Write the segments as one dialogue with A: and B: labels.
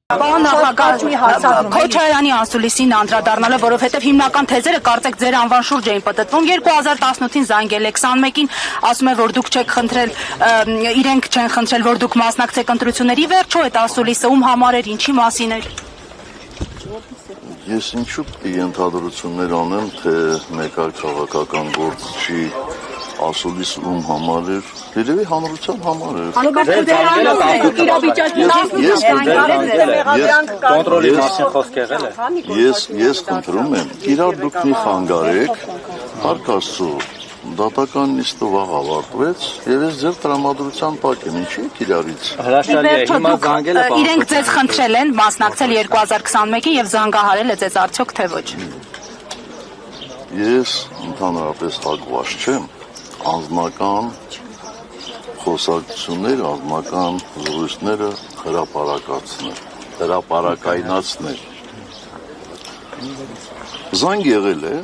A: Պարոն նախագահ, Քոչարյանի անսուլիսին անդրադառնալը, որովհետև հիմնական թեզերը կարծեք ձեր անվան շուրջ էին պտտվում, 2018-ին զանգել եք 21-ին, ասում է, որ դուք չեք խնդրել, իրենք չեն խնդրել, որ դուք մասնակցեք ընտրությունների, վերջո այդ անսուլիսը ում համար էր, ինչի մասին էր։
B: Ես ինչու պիտի ենթադրություններ անեմ, թե մեկ այլ քաղաքական գործչի ասուլիս ում համար էր, երևի հանրության համար էր։ Ես խնդրում եմ, իրար դուք մի խանգարեք, Փառք Աստծո, դատական նիստը վաղ ավարտվեց, եւ ես ձեր տրամադրության տակ եմ, ինչի եք իրարից։
A: Հրաշալի է, հիմա զանգել է պարոն։ Իրենք ձեզ խնդրել են մասնակցել 2021-ին եւ զանգահարել է ձեզ արդյոք թե ոչ։
B: Ես ընդհանրապես հակված չեմ, անձնական խոսակցություններ, անձնական զրույցները հրապարակայնացնել։ Զանգ եղել է,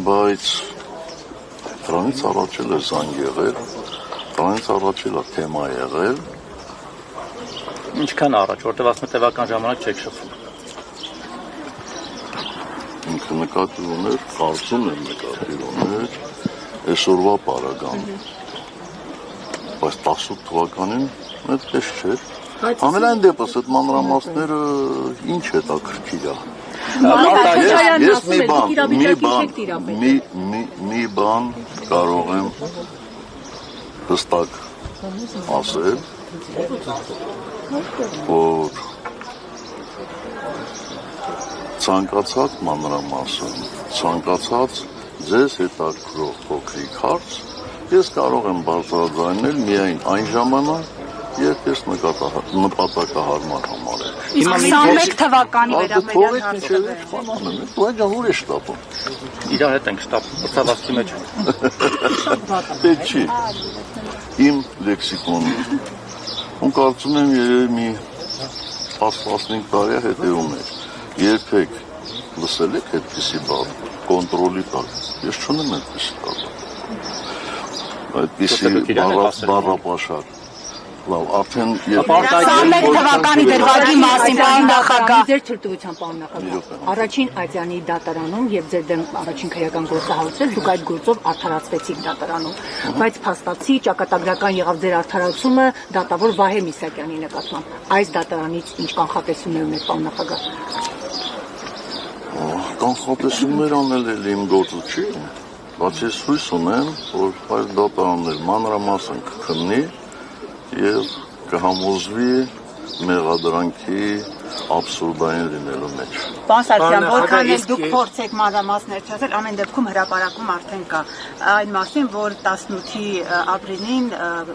B: բայց դրանից առաջ էլ է զանգ եղել, դրանից առաջ էլ է թեմա եղել։
C: Ինչքան առաջ, որտեղ ասում եք տևական ժամանակ չեք շփվում։
B: Ինքը նկատի ուներ, կարծում եմ նկատի ուներ, այսօրվա պարագան, բայց 18 թվականին այդպես չէր։ Ամենայն դեպս այդ մանրամասները ինչ հետաքրքիր է։ Ես մի բան կարող եմ հստակ ասել, որ ցանկացած մանրամասն, ցանկացած ձեզ հետաքրքրող փոքրիկ հարց, ես կարող եմ բարձրաձայնել միայն այն ժամանակ, երբ ես նպատակահարմար համարեմ։
A: Իսկ 21 թվականի վերաբերյալ հարցը։
B: Դու այդ ջան ուր ես շտապում։
C: Իրար հետ ենք շտապում, բրցավազքի մեջ։
B: Դե չի։ Իմ լեքսիկոնը։ Ու կարծում եմ երևի մի 15 տարի հետևում էր։ Երբեք լսել եք այդպիսի բառ, կոնտրոլի տակ։ Ես չունեմ այդպիսի բառ։ Այդպիսի բառապաշար։ Լավ, արդեն
A: 21 թվականի դրվագի մասին, պարոն նախագահ։
D: Ձեր թույլտվությամբ, պարոն նախագահ, առաջին Ադյանի դատարանում եւ ձեր դեմ առաջին քրեական գործահարուցել, դուք այդ գործով արդարացվեցիք դատարանում, բայց փաստացի ճակատագրական եղավ ձեր արդարացումը դատավոր Վահե Միսակյանի նկատմամբ։ Այս դատարանից ինչ կանխատեսումներ ունեք, պարոն նախագահ։
B: Կանխատեսումներ անել էլ իմ գործը չի, բայց ես հույս ունեմ, որ այս դատարաններ մանրամասն կքննի և կհամոզվի մեղադրանքի աբսուրդային լինելու մեջ։
E: Պարոն Սարգսյան, որքան էլ դուք փորձեք մանրամասներ չասել, ամեն դեպքում հրապարակում արդեն կա այն մասին, որ 18-ի ապրիլին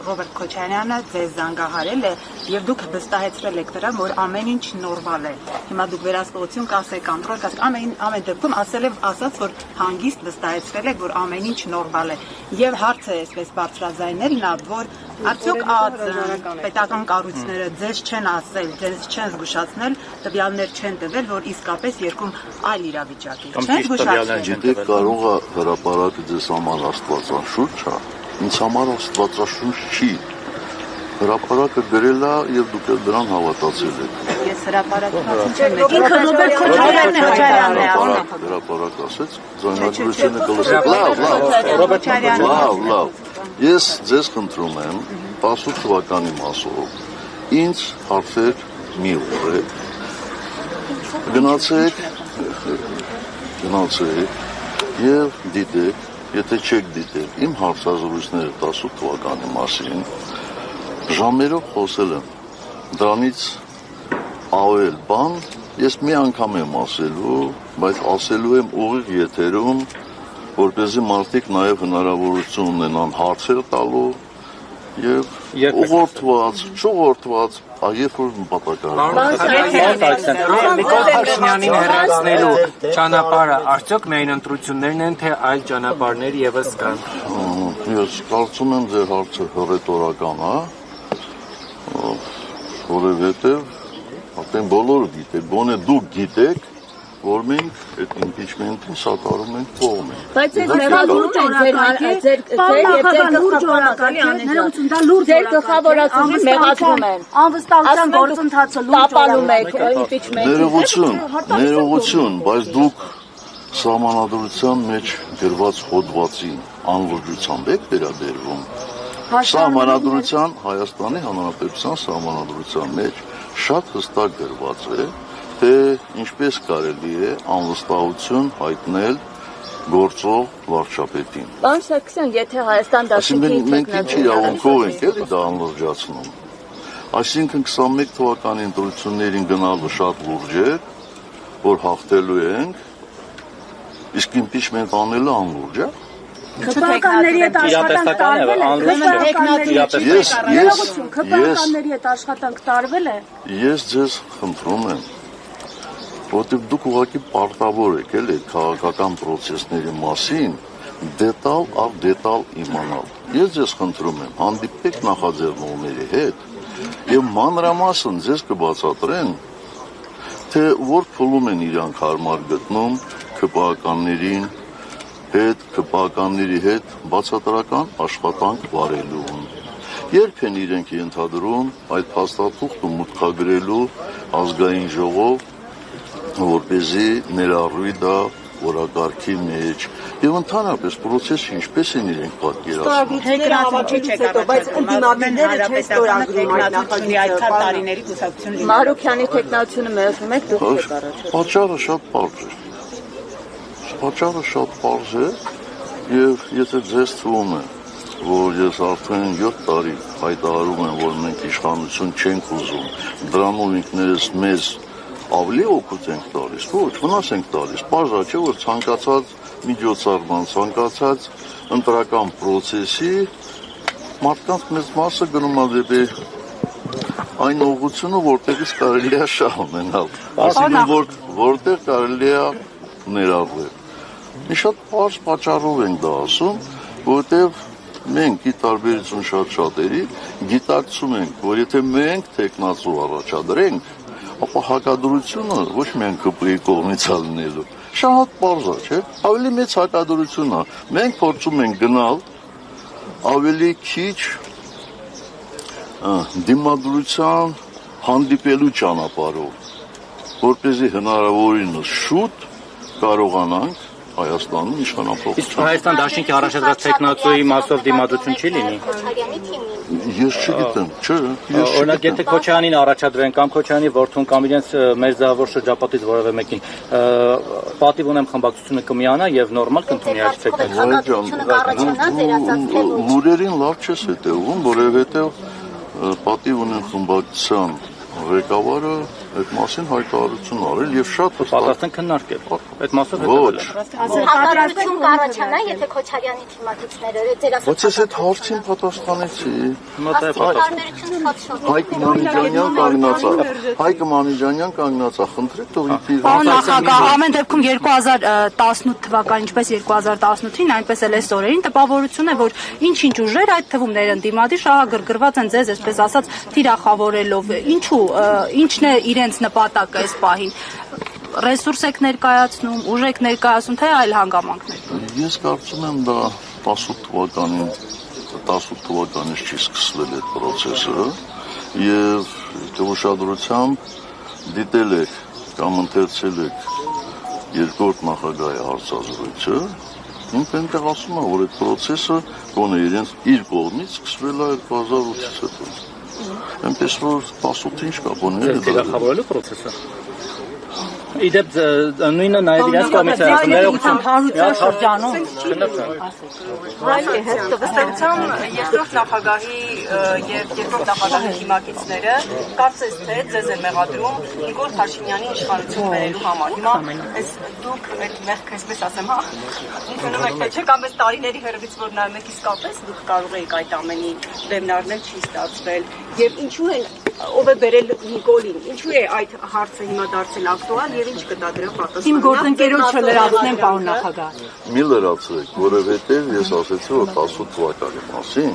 E: Ռոբերտ Քոչարյանը ձեզ զանգահարել է եւ դուք վստահեցրել եք դրան, որ ամեն ինչ նորմալ է։ Հիմա դուք վերահսկողություն կասեք, կոնտրոլ կասեք, ամեն դեպքում ասած, որ հանգիստ վստահեցրել եք, որ ամեն ինչ նորմալ է։ Եվ հարցը այսպես բարձրաձայնելն է, որ արդյոք պետական կառույցները ձեզ չեն ասել, ձեզ չեն զգուշացնել, տվյալներ չեն տվել, որ իսկապես երկում այլ իրավիճակ է։ Չեն զգուշացնել։
B: Գիտեք, կարող է հրապարակը ձեզ համար աստվածաշունչ է, ինձ համար աստվածաշունչ չի։ Հրապարակը գրել է եւ դուք դրան հավատացել եք։
E: Ես հրապարակի մասին չեմ մտածել։ Ինքը Ռոբերտ Քոչարյանն է,
B: հրապարակ ասեց, ձայնագրությունը կլսեք։ Լավ։ Ես ձեզ խնդրում եմ 18 թվականի մասով ինձ հարցեր մի ուղղեք, գնացեք եւ դիտեք, եթե չեք դիտել իմ հարցազրույցները 18 թվականի մասին, ժամերով խոսել եմ, դրանից ավել բան ես մի անգամ եմ ասելու, բայց ասելու եմ ուղիղ եթերում, որպեսզի մարդիկ նաև հնարավորություն ունենան հարցեր տալու եւ ուղղորդված, չուղղորդված, երբ որ նպատակահարմար։
F: Նիկոլ Փաշինյանին հեռացնելու ճանապարհը արդյոք միայն ընտրություններն են, թե այլ ճանապարհներ եւս կան։
B: Ես կարծում եմ ձեր հարցը հռետորական է, որովհետեւ արդեն բոլորը գիտեք, գոնե դուք գիտեք, որ մենք այդ impeachment-ին սատարում ենք կողմը։
D: Բայց այս մեղադրանքն ձեր գլխավորածությունից մեղադրում են։ Անվստահության գործընթացը լուրջ տապալում եք impeachment-ին։
B: Ներողություն, բայց դուք սահմանադրության մեջ գրված հոդվածին անլրջությամբ եք վերաբերվում։ Սահմանադրության, Հայաստանի Հանրապետության սահմանադրության մեջ շատ հստակ գրված է, թե ինչպես կարելի է անվստահություն հայտնել գործող վարչապետին։
D: Պարոն Սարգսյան, եթե Հայաստան դաշինքի
B: մենք ինչ իրավունքով ենք դա անլրջացնում։ Այսինքն 21 թվականի ընտրություններին գնալը շատ լուրջ է, որ հաղթելու ենք, իսկ impeachment անելը անլուրջ է։
D: Քպականների հետ աշխատանք տարվել է։
B: Ես ձեզ խնդրում եմ, որտեղ դուք ուղղակի պարտավոր եք էլի քաղաքական process-ների մասին դետալ առ դետալ իմանալ։ Ես ձեզ խնդրում եմ, հանդիպեք նախաձեռնողների հետ եւ մանրամասն ձեզ կբացատրեն, թե որ փուլում են իրանք հարմար գտնում քպականների հետ բացատրական աշխատանք վարելուն։ Երբ են իրենք ենթադրում այդ փաստաթուղթը մուտքագրելու ազգային ժողով, որպեսզի ներառվի դա օրակարգի մեջ եւ ընդհանրապես process-ը ինչպես են իրենք պատկերացնում։
D: Մարուկյանի տեխնացիոնը մերժում եք դուք եք առաջ։
B: Պատճառը շատ պարզ է եւ եթե ձեզ թվում է, որ ես արդեն 7 տարի հայտարարում եմ, որ մենք իշխանություն չենք ուզում, դրանով ինքներս մեզ ավելի օգուտ ենք տալիս, ոչ, վնաս ենք տալիս, պարզա չէ, որ ցանկացած միջոցառման, ցանկացած ընտրական process-ի մարդկանց մեծ մասը գնում է դեպի այն ուղղությունը, որտեղից կարելի է շահ ունենալ, այսինքն որտեղ կարելի է ներառվել։ Մի շատ պարզ պատճառով ենք դա ասում, որտեղ մենք ի տարբերություն շատերի գիտակցում ենք, որ եթե մենք տեխնացու առաջադրենք, ապա հակադրությունը ոչ միայն ԿՊ-ի կողմից է լինելու, շատ պարզ է, չէ՞։ Ավելի մեծ հակադրություն է։ Մենք փորձում ենք գնալ ավելի քիչ դիմադրության հանդիպելու ճանապարհով, որպեսզի հնարավորինս շուտ կարողանանք Հայաստանում իշխանափոխ։
C: Իսկ Հայաստան դաշինքի առաջադրած տեխնացուի մասով դիմադրություն չի լինի։
B: Ես չգիտեմ, չէ։
C: Օրինակ, եթե Քոչարյանին առաջադրեն կամ Քոչարյանի որդուն կամ իրենց մերձավոր շրջապատից որևէ մեկին, պատիվ ունեմ խմբակցությունը կմիանա եւ նորմալ կընդունի այս տեխնացիան։
B: Լուրերին լավ չես հետևում, որովհետեւ պատիվ ունեմ խմբակցության ղեկավարը այդ մասին հայտարարություն արել եւ շատ
C: պատասխան քննարկել։ Այդ մասով
B: ոչ։
G: Հակադրություն կառաջանա, եթե Քոչարյանի թիմակիցները ձեր
B: Ոչ ես այդ հարցին պատասխանեցի։ Հայկ Մամիջանյան կանգնած է, խնդրեք թող իբր։
A: Պարոն նախագահ, ամեն դեպքում 2018 թվականին, ինչպես 2018-ին, այնպես էլ այս օրերին տպավորություն է, որ ինչ-ինչ ուժեր, այդ թվում ներընդդիմադիր շահագրգռված են ձեզ, այսպես ասած, թիրախավորելով։ Ինչու, ինչն է իրենց նպատակը այս պահին։ Ռեսուրս եք ներկայացնում, ուժ եք ներկայացնում, թե այլ հանգամանքներ։
B: Ես կարծում եմ դա 18 թվականից չի սկսվել այդ process-ը եւ ուշադրությամբ դիտել եք կամ ընթերցել եք երկրորդ նախագահի հարցազրույցը, ինքը այնտեղ ասում է, որ այդ process-ը գոնե իրենց իր կողմից սկսվել է 2008-ից հետո։ Այնպես որ 18-ին ինչ կա բոներ է դա։
C: Թիրախավորելու process-ը։ Իդեպ նույնը նաև իրենց կողմից է ասում, ներողություն
D: շրջանում։
H: Ըստեղծության երկրորդ նախագահի եւ երկրորդ նախագահի թիմակիցները կարծես թե ձեզ են մեղադրում Նիկոլ Փաշինյանի իշխանություն բերելու համար։ Հիմա այս դուք այդ մեղքը, այսպես ասեմ, հա, ընդունում եք, թե չէ, կամ այս տարիների հերվից որ նայում եք իսկապես դուք կարող եք այդ ամենի դեմնարնել չի ստացվել եւ ինչու են ով է բերել Նիկոլին։ Ինչու է այդ հարցը հիմա դարձել ակտուալ եւ ինչ կտա դրա պատասխանը։
D: Իմ գործընկերոջը լրացնեմ, պարոն նախագահ։
B: Մի լրացրեք, որովհետև ես ասեցի, որ 18 թվականի մասին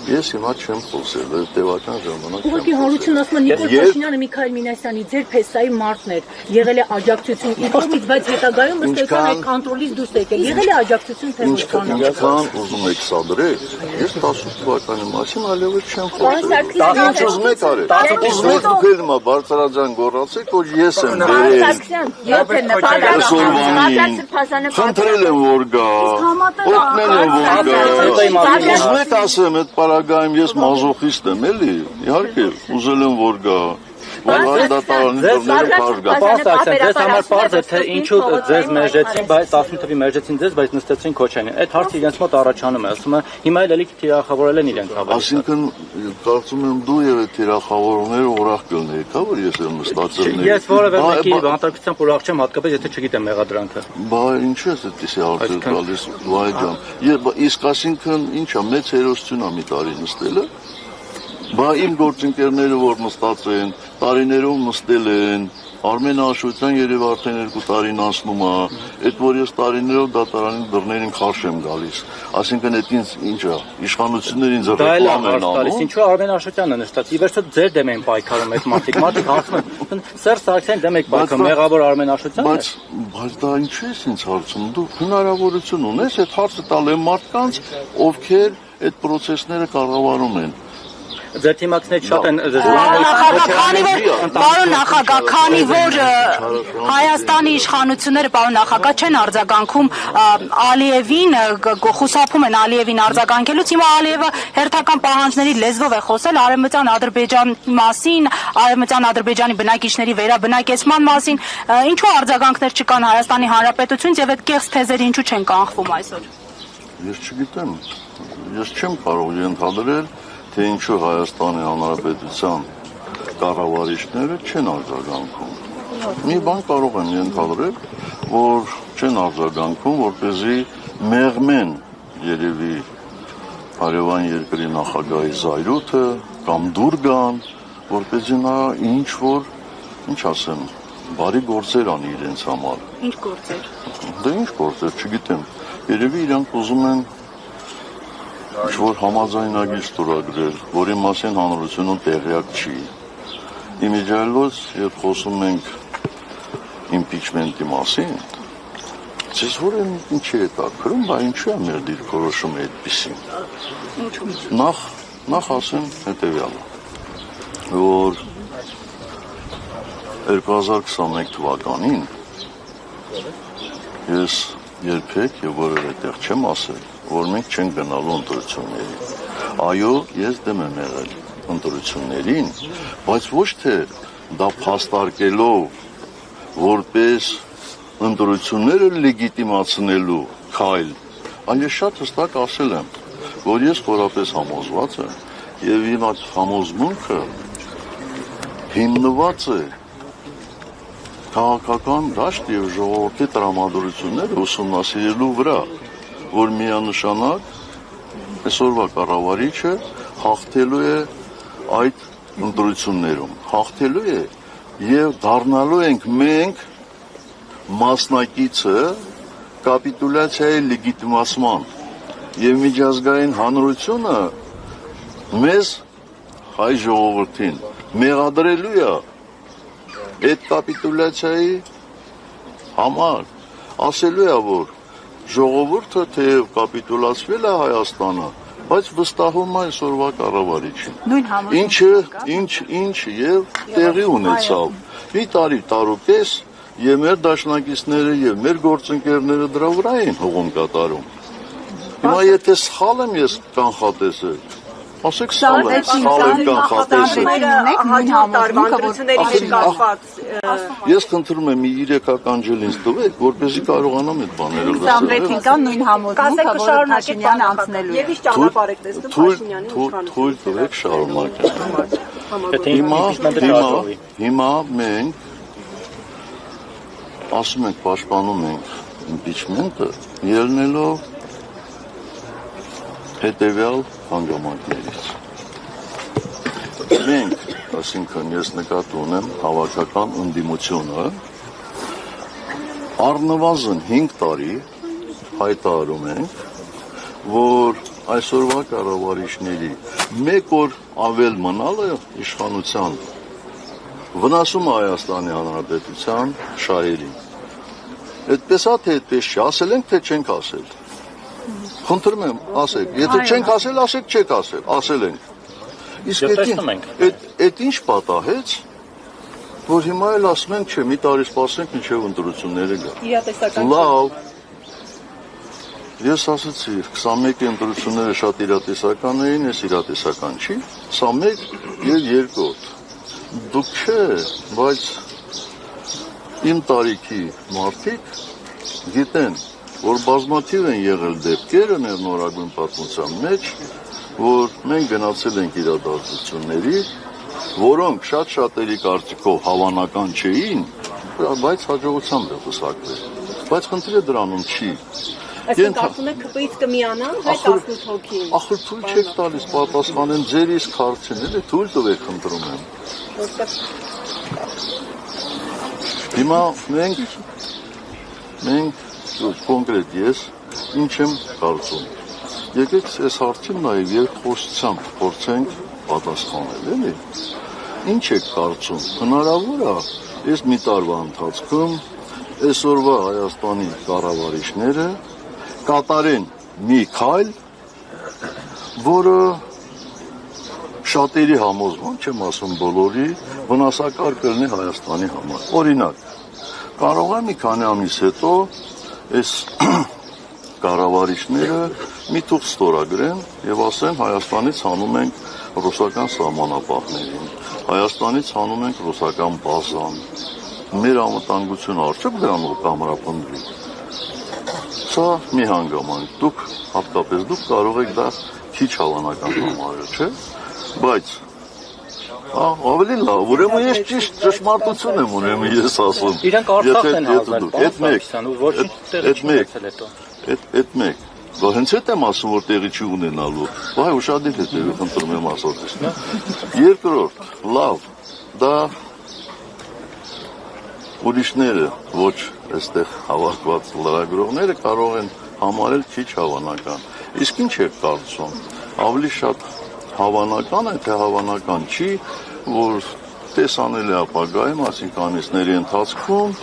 B: ես հիմա չեմ խոսել, տևական ժամանակ չեմ
D: Ուղղակի հանրությունն ասում է Նիկոլ Փաշինյանը Միքայել Մինասյանի ձեր փեսայի մարդն էր, եղել է աջակցություն իր կողմից, բայց հետագայում ըստ էության այդ կոնտրոլից դուրս եկել։ Եղել է աջակցություն թե ոչ։
B: Ինչքան ուզում եք սադրեք, ես 18 թվականի մասին այլևս չեմ խոսել։ 18 արեք։ 18 դուք էլ հիմա բարձրաձայն գոռացեք, որ ես եմ բերել։ Խնդրել եմ որ գա, օգնել եմ որ գա։ Ուզում եք ասեմ, այդ պարագայում ես մազոխիստ եմ, էլի, իհարկե, ուզել եմ որ գա։
C: Ձեզ համար պարզ է, թե ինչու ձեզ մերժեցին, բայց 18 թվի մերժեցին ձեզ, բայց նստեցին Քոչարյանին։ Այդ հարցը իրենց մոտ առաջանում է, ասում է, հիմա էլ էլի թիրախավորել են իրենց հավատքը։
B: Այսինքն, կարծում եմ դու եւ այդ թիրախավորողները ուրախ կլինեիք, հա, որ ես եմ նստածել։
C: Ես որևէ մեկի բանտարկությամբ ուրախ չեմ, հատկապես եթե չգիտեմ մեղադրանքը։
B: Բա ինչու ես այդպեսի հարցեր տալիս, վայ ջան։ Իսկ այսինքն ինչա, մեծ հերոսություն է մի տարի նստելը։ Բա իմ գործընկերները որ նստած են, տարիներով նստել են, Արմեն Աշոտյան երևի արդեն 2 տարին անցնում է, այդ որ ես տարիներով դատարանի դռներին քարշ եմ գալիս, այսինքն այդ ինձ ինչա, իշխանությունները ինձ ռեկլամ են անում։
C: Ինչու Արմեն Աշոտյանը նստած, ի վերջո ձեր դեմ են պայքարում այդ մարդիկ հարցում են, Սերժ Սարգսյանի դեմ եք պայքարում, մեղավոր Արմեն Աշոտյանն է։
B: Բայց դա ինչու ես ինձ հարցում, դու հնարավորություն ունես այդ հարցը տալ այն մարդկանց, ովքեր այդ պրոցեսները կառավարում են։
C: Ձեր թիմակիցներից շատ են
A: Պարոն նախագահ, քանի որ Հայաստանի իշխանությունները, պարոն նախագահ, չեն արձագանքում Ալիևին, խուսափում են Ալիևին արձագանքելուց, հիմա Ալիևը հերթական պահանջների լեզվով է խոսել Արևմտյան Ադրբեջանի մասին, Արևմտյան Ադրբեջանի բնակիչների վերաբնակեցման մասին, ինչու արձագանքներ չկան Հայաստանի Հանրապետությունից եւ այդ կեղծ թեզերը ինչու չեն կանխվում այսօր։
B: Ես չգիտեմ, ես չեմ կարող ենթադրել թե ինչու Հայաստանի Հանրապետության կառավարիչները չեն արձագանքում։ Մի բան կարող եմ ենթադրել, որ չեն արձագանքում, որպեսզի մեղմեն երևի հարևան երկրի նախագահի զայրույթը կամ դուր գան, որպեսզի նա ինչ որ, ինչ ասեմ, բարի գործեր անի իրենց համար։
A: Ինչ գործեր։
B: Դե ինչ գործեր, չգիտեմ։ Երևի իրանք ուզում են ինչ-որ համաձայնագիր ստորագրել, որի մասին հանրությունում տեղյակ չի։ Իմիջիայլոց, երբ խոսում ենք իմպիչմենտի մասին, ձեզ որ ինչի է տաքրում, բա ինչու է մեր դիրքորոշումը այդպիսին։ Նախ ասեմ հետևյալը, որ 2021 թվականին ես երբեք եւ որևէ տեղ չեմ ասել, որ մենք չենք գնալու ընտրությունների։ Այո, ես դեմ եմ եղել ընտրություններին, բայց ոչ թե դա փաստարկելով որպես ընտրությունները լեգիտիմացնելու քայլ, այլ ես շատ հստակ ասել եմ, որ ես խորապես համոզված եմ եւ իմ այդ համոզմունքը հիմնված է քաղաքական դաշտ եւ ժողովրդի տրամադրությունները ուսումնասիրելու վրա, որ միանշանակ այսօրվա կառավարիչը հաղթելու է այդ ընտրություններում, հաղթելու է եւ դառնալու ենք մենք մասնակիցը կապիտուլյացիայի լեգիտիմացման եւ միջազգային հանրությունը մեզ հայ ժողովրդին մեղադրելու է այդ կապիտուլյացիայի համար, ասելու է, որ ժողովուրդը թեև կապիտուլացվել է Հայաստանը, բայց վստահում է այսօրվա կառավարիչին։ Ինչ եւ տեղի ունեցավ։ Մի տարուկես եւ մեր դաշնակիցները եւ մեր գործընկերները դրա վրա են հողում կատարում։ Հիմա եթե սխալ եմ ես կանխատեսել, ասեք սխալ եմ կանխատեսել։ Ես խնդրում եմ մի 3 ջել ինձ տվեք, որպեսզի կարողանամ այդ բաները լսել։
E: 26-ին կան նույն համոզմունքը, որ Փաշինյանը անցնելու է։
H: Եվ ինչ ճանապարհ եք տեսնում Փաշինյանի իշխանությունը։
B: Թույլ տվեք շարունակեմ։ Հիմա մենք ասում ենք, պաշտպանում ենք իմպիչմենտը, ելնելով հետևյալ հանգամանքներից։ Մենք այսինքն ես նկատի ունեմ հավաքական ընդդիմությունը, առնվազն 5 տարի հայտարարում ենք, որ այսօրվա կառավարիչների մեկ օր ավել մնալը իշխանության վնասում է Հայաստանի Հանրապետության շահերին։ Այդպես է, թե այդպես չի, ասել ենք, թե չենք ասել։ Խնդրում եմ, ասեք, եթե չենք ասել, ասեք, չեք ասել, ասել ենք։ Իսկ այդ ինչ պատահեց, որ հիմա էլ ասում ենք, չէ, մի տարի սպասենք, մինչև ընտրությունները գա։
H: Իրատեսական։
B: Լավ։ Ես ասացի, 21 ընտրությունները շատ իրատեսական էին, ես իրատեսական չի, 21 եւ 2 օր։ Դուք չէ, բայց իմ տարիքի մարդիկ գիտեն, որ բազմաթիվ են եղել դեպքերը մեր նորագույն պատմության մեջ, որ մենք գնացել ենք իրադարձությունների, որոնք շատ-շատերի կարծիքով հավանական չէին, բայց հաջողությամբ է խուսակվել։ Բայց խնդիրը դրանում չի։
H: Այսինքն ասում եք ԿՊ-ից կմիանան հայ 18 հոգի։
B: Ախր թույլ չեք տալիս պատասխանեն ձեր իսկ հարցին, էլի թույլ տվեք, խնդրում եմ։ Հիմա մենք կոնկրետ ես ինչ եմ կարծում։ Եկեք այս հարցին նաև երկխոսությամբ փորձենք պատասխանել, էլի։ Ինչ եք կարծում։ Հնարավոր է այս մի տարվա ընթացքում այսօրվա Հայաստանի կառավարիչները կատարեն մի քայլ, որը շատերի համոզման, չեմ ասում բոլորի, վնասակար կլինի Հայաստանի համար։ Օրինակ, կարող է մի քանի ամիս հետո այս կառավարիչները մի թուղթ ստորագրեն եւ ասեն Հայաստանից հանում ենք ռուսական սահմանապահներին, Հայաստանից հանում ենք ռուսական բազան, մեր անվտանգությունը արդյոք դրանով կամրապնդվի։ Սա մի հանգամանք, դուք, հատկապես դուք կարող եք դա քիչ հավանական համարել, չէ՞, բայց ավելի լավ, ուրեմն ես ճիշտ ճշմարտություն եմ ուրեմն ես ասում։
C: Իրանք Արցախ են հանձնել,
B: այդ մեկ, դա հենց այդ եմ ասում, որ տեղի չի ունենալու, վայ ուշադիր է տեղի, խնդրում եմ ասածից։ Երկրորդ, լավ, դա ուրիշները, ոչ այստեղ հավաքված լրագրողները կարող են համարել քիչ հավանական։ Իսկ ինչ է կարծում, ավելի շատ հավանական է, թե հավանական չի, որ տեսանել է ապագայում, այսինքն ամիսների ընթացքում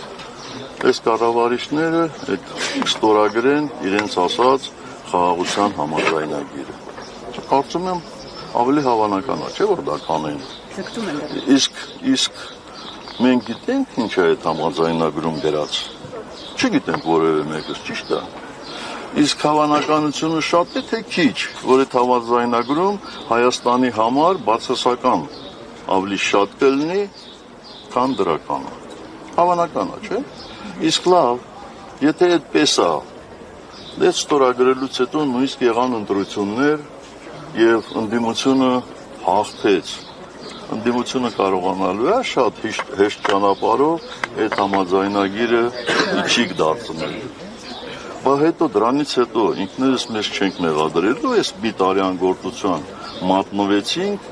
B: այս կառավարիչները այդ ստորագրեն իրենց ասած խաղաղության համաձայնագիրը։ Կարծում եմ ավելի հավանական է, չէ՞ որ դա կանեն։ Իսկ մենք գիտենք ինչ է այդ համաձայնագրում գրած։ Չգիտենք որևէ մեկս, ճիշտ է։ Իսկ հավանականությունը շատ է, թե քիչ, որ այդ համաձայնագրում Հայաստանի համար բացասական ավելի շատ կլինի, քան դրականը։ Հավանական է, չէ՞։ Իսկ լավ, եթե այդպես է, դե ստորագրելուց հետո նույնիսկ եղան ընտրություններ եւ ընդդիմությունը հաղթեց։ Ընդդիմությունը կարողանալու է շատ հեշտ ճանապարհով այդ համաձայնագիրը իջիկ դարձնել։ Բայց հետո դրանից հետո ինքներս մեզ չենք մեղադրելու, այս բիտարյան գործության մատնվեցինք,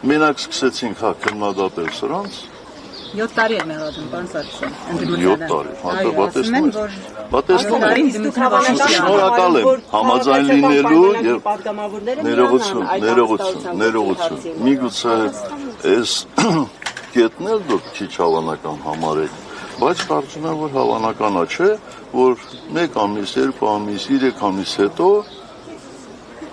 B: մենակ սկսեցինք քննադատել սրանց։
E: 7 տարի է մեղադրում, պարոն Սարգսյան,
B: 7 տարի, պատասխանում եմ, շնորհակալ եմ համաձայն լինելու եւ ներողություն, միգուցե այս կետն էլ դուք քիչ հավանական համարեք, բայց կարծում եմ, որ հավանական է, չէ, որ 1 ամիս, 2 ամիս, 3 ամիս հետո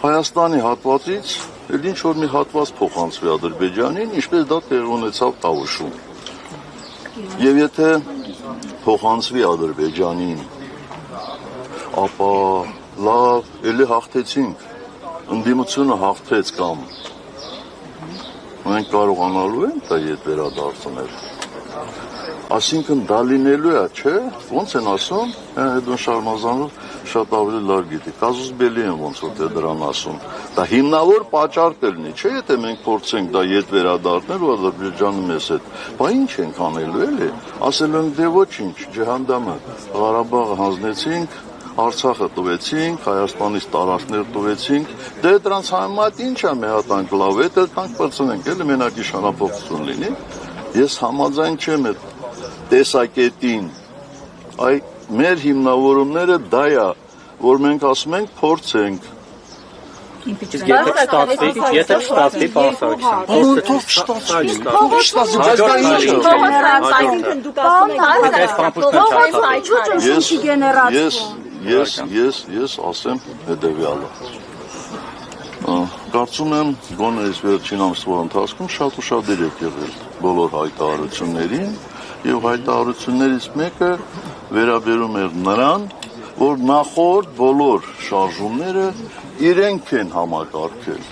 B: Հայաստանի հատվածից էլ ինչ որ մի հատված փոխանցվի Ադրբեջանին, ինչպես դա տեղի ունեցավ Տավուշում։ Եվ եթե փոխանցվի Ադրբեջանին, ապա լավ, էլի հաղթեցինք, ընդդիմությունը հաղթեց կամ մենք կարողանալու ենք դա ետ վերադարձնել։ Այսինքն դա լինելու է, չէ՞, ոնց են ասում, Էդոն Շարմազանով շատ ավելի լավ գիտի, կազուս բելի են ոնց որ դրան ասում, դա հիմնավոր պատճառ կլինի, չէ՞, եթե մենք փորձենք դա ետ վերադառնել ու Ադրբեջանը մեզ հետ, բա ինչ ենք անելու էլի, ասել ենք դե ոչինչ, ջհանդամը, Ղարաբաղը հանձնեցինք Արցախը տվեցինք, Հայաստանից տարածքներ տվեցինք, դե դրանց համեմատ ինչ է մի հատ անկլավ, դա տանք բացնենք, էլի մենակ իշխանապողություն լինի։ Ես համաձայն չեմ այդ տեսակետին։ Այ մեր հիմնավորումները դա է, որ մենք ասում ենք փորձենք։
C: Եթե չստացվի, պարսարքսան։
B: Ես ասեմ հետևյալը։ Կարծում եմ, գոնե այս վերջին ամսվա ընթացքում շատ ուշադիր եք եղել բոլոր հայտարարություններին, եւ հայտարարություններից մեկը վերաբերում էր նրան, որ նախորդ բոլոր շարժումները իրենք են համակարգել։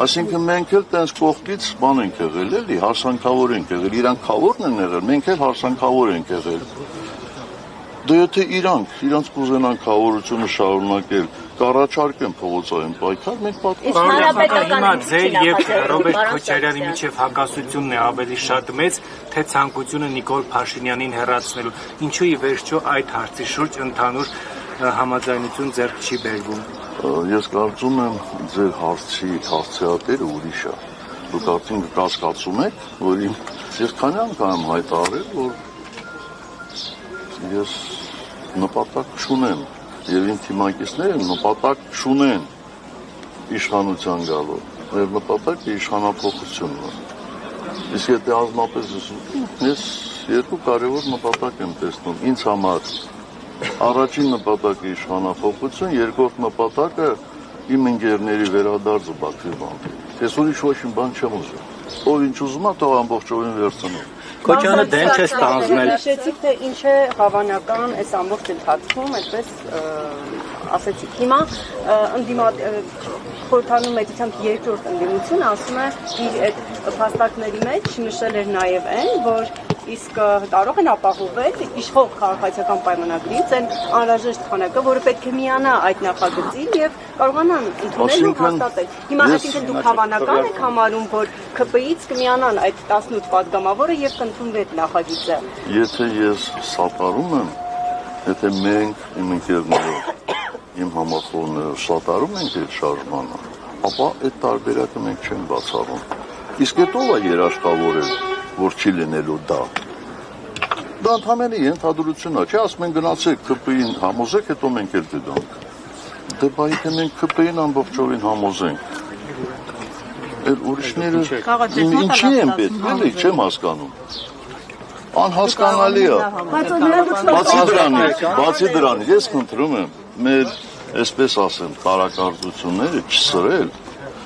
B: Այսինքն մենք էլ տենց կողքից բան ենք եղել, էլի, հարսանքավոր ենք եղել, իրանք խավորն են եղել, մենք էլ հարսանքավոր ենք եղել։ Դե եթե իրանք կուզենան խավորությունը շարունակել, կառաջարկեն փողոցային պայքար, մենք
F: պատասխանատու հիմա ձեր եւ Ռոբերտ Քոչարյանի միջև հակասությունն է ավելի շատ մեծ, թե ցանկությունը Նիկոլ Փաշինյանին հեռացնելու։ Ինչու ի վերջո այդ հարցի շուրջ ընդհանուր համաձայնություն ձեռք չի բերվում։
B: Ես կարծում եմ ձեր հարցիատերը ուրիշ է։ Դուք արդեն կասկածում եք, որ ես քանի անգամ հայտարարել, որ ես նպատակ չունեմ եւ իմ թիմակիցները նպատակ չունեն իշխանության գալու։ Մեր նպատակը իշխանափոխությունն է։ Իսկ եթե ազնապես ես երկու կարևոր նպատակ եմ տեսնում ինձ համար։ Առաջին նպատակը իշխանափոխություն, երկրորդ նպատակը իմ ընկերների վերադարձը Բաքվի բանկի։ Ես ուրիշ ոչինչ բան չեմ ուզում։ Ով ինչ ուզում է, թող ամբողջովին վերցնի։
C: Քոչյանը դեն չէ ստանձնել։
H: Հիշեցիք, թե ինչ է հավանական այս ամբողջ ընթացքում, այդպես ասեցիք։ Հիմա խորհրդանու մեծությամբ երկրորդ ընդդիմությունը ասում է իր այդ փաստարկների մեջ նշել էր նաև այն, որ իսկ կարող են ապահովել իշխող քաղաքացիական պայմանագրից այն անհրաժեշտ քանակը, որը պետք է միանա այդ նախագծին եւ կարողանան ընդունել ու հաստատել։ Հիմա այսինքն դուք հավանական եք համարում, որ ԿՊ-ից կմիանան այդ 18 падգամավորը եւ կընդունվի այդ նախագիծը։
B: Եթե ես սատարում եմ, եթե մենք իմ ընկերներով, իմ համախոհներով սատարում ենք այդ շարժմանը, ապա այդ տարբերակը մենք չենք բացառում։ Իսկ այդ ով է երաշխավորել, որ չի լինելու դա։ Դա ընդհանրապես ենթադրություն է, չէ՞, ասում են գնացեք ԿՊ-ին համոզեք, հետո մենք էլ դրանք։ Դե բայ թե մենք ԿՊ-ին ամբողջովին համոզենք։ Էլ ուրիշները ինչի են պետք, էլի չեմ հասկանում։ Անհասկանալի է։ Բացի դրանից, ես խնդրում եմ մեր, այսպես ասեմ, տարակարծությունները չսրել։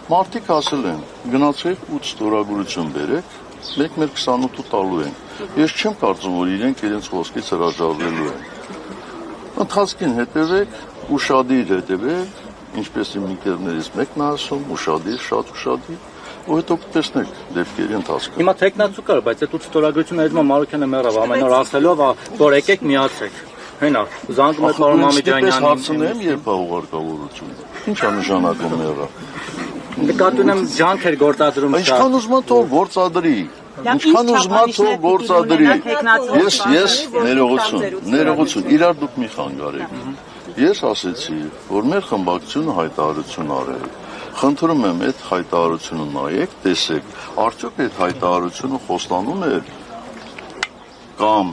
B: Մարդիկ ասել են, գնացեք ու ստորագրություն բերեք, մենք մեր 28-ը տալու ենք։ Ես չեմ կարծում, որ իրենք իրենց խոսքից հրաժարվելու են։ Ընթացքին հետևեք, ուշադիր հետևեք, ինչպես իմ ընկերներից մեկն է ասում, ուշադիր, շատ ուշադիր, ու հետո կտեսնեք դեպքերի ընթացքը։
C: Հիմա տեխնացու կար, բայց այդ ստորագրությունը այդմա Մարուկյանը մեռավ ամեն օր ասելով, որ եկեք միացեք։ Հենա, զանգում եք Մարոն Մամեդյանյանին։
B: Հարցնեմ, երբ է ուղարկավորությունը։ Ինչ է նշանակում մեռավ։
C: Նկատի ունեմ ջանք էր գործադրում։
B: Ինչքան ուզում ա թող գործադրի։ Ինչքան ուզում ա թող գործադրի։ Ես ներողություն, իրար դուք մի խանգարեք։ Ես ասեցի, որ մեր խմբակցությունը հայտարարություն արել։ Խնդրում եմ այդ հայտարարությունը նայեք, տեսեք, արդյոք այդ հայտարարությունը խոստանում էր կամ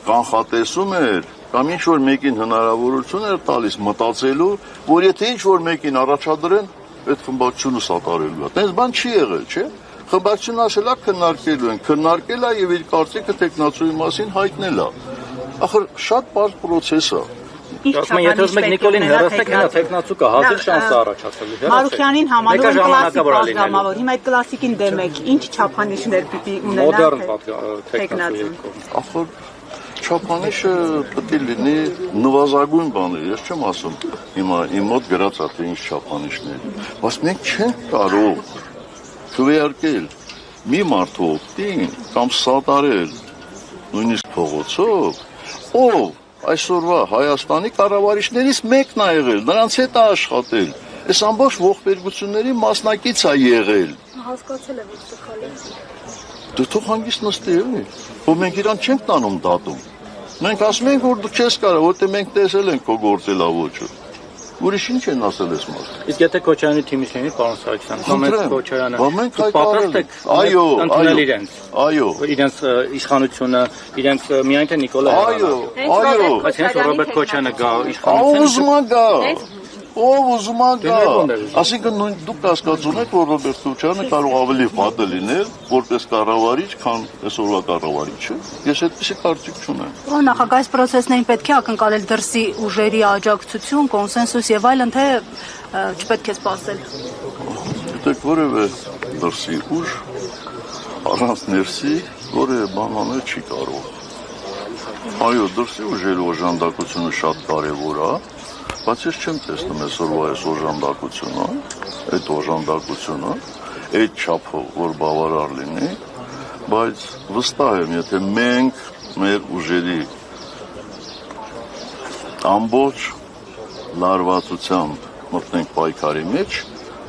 B: կանխատեսում էր կամ ինչ-որ մեկին հնարավորություն էր տալիս մտածելու, որ եթե ինչ-որ մեկին առաջադրեն, այդ խմբակցությունը սատարելու է։ Տենց բան չի եղել, չէ՞։ Խմբակցությունը ասել է քննարկելու են, քննարկել է եւ իր կարծիքը տեխնացուի մասին հայտնել է։ Ախր շատ բարձ process է։
C: Ասում եմ, եթե ուզում եք Նիկոլին հեռացնեք, հենա տեխնացու կա, հազիվ շանս է առաջացել։
E: Մարուկյանին համարում են կլասիկ պատգամավոր։ Հիմա այդ կլասիկին դեմ եք, ինչ չափանիշներ պիտի ունենա։
C: Մոդեռն տեխնացու։
B: Ախր չափանիշը պետք է լինի նվազագույն բանը, ես չեմ ասում հիմա իմ մոտ գրած է թե ինչ չափանիշներ, բայց մենք չենք կարող քվեարկել մի մարդու օգտին կամ սատարել նույնիսկ փողոցով, ով այսօրվա Հայաստանի կառավարիչներից մեկն է եղել, նրանց հետ է աշխատել, այս ամբողջ ողբերգությունների մասնակից է եղել։
G: Հասկացել եմ, որ սխալ է։
B: Դու թող հանգիստ նստի էլի, որ մենք իրան չենք տանում դատում։ Մենք ասում ենք, որ դու չես կարող, որտեղ մենք տեսել ենք քո գործելավոճը։ Ուրիշ ինչ են ասել այս մարդը։
C: Իսկ եթե Քոչարյանի թիմից լինի, պարոն Սարգսյան, մենք Քոչարյանը
B: պատրաստ
C: եք
B: ընդունել
C: իրենց։
B: Այո։
C: Իրենց իշխանությունը, իրենց միայն թե Նիկոլա
B: Այո։
C: Բայց հենց Ռոբերտ Քոչարյանը գա իշխանությունը։
B: Ուզում է գա։ Ով ուզում է գա։ Այսինքն նույն դուք կասկածում եք, որ Ռոբերտ Քոչարյանը կարող ավելի վատ լինել որպես կառավարիչ, քան այսօրվա կառավարիչը։ Ես այդպիսի կարծիք չունեմ։
A: Նախագահ, այս պրոցեսներին պետք է ակնկալել դրսի ուժերի աջակցություն, կոնսենսուս եւ այլն, թե չպետք է սպասել։
B: Գիտեք, որևէ դրսի ուժ առանց ներսի որևէ բան անել չի կարող։ Այո, դրսի ուժերի օժանդակությունը շատ կարևոր է, բայց ես չեմ տեսնում այսօրվա այս օժանդակությունը, այդ օժանդակությունը, այդ չափով, որ բավարար լինի, բայց վստահ եմ, եթե մենք մեր ուժերի ամբողջ լարվածությամբ մտնենք պայքարի մեջ,